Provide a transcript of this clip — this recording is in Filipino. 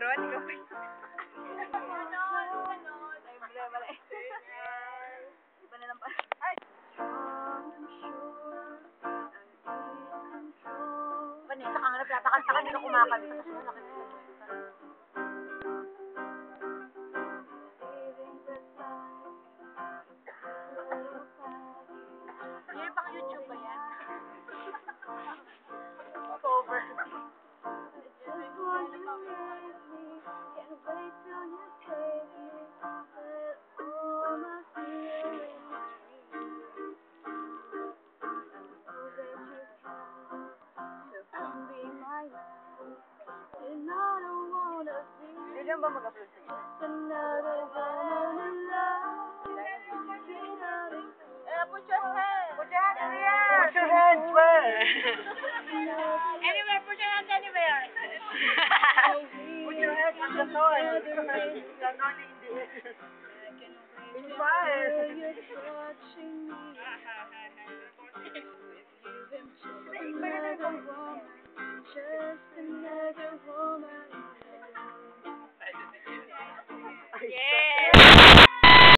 meron? Ikaw rin. Iba na lang pa. Ay! Vanessa, ang nagtatakanta ka, hindi ka kumakanta. Tapos mo nakikita. Yan, pang YouTube ba yan? Cover. Kailan ba mag-upload sa iyo? Put your hands! Put your hands in the air! Put your hands where? Anywhere, put your hands anywhere! Put your hands on the floor! Not only in the air. In the fire! Just another woman. Yeah!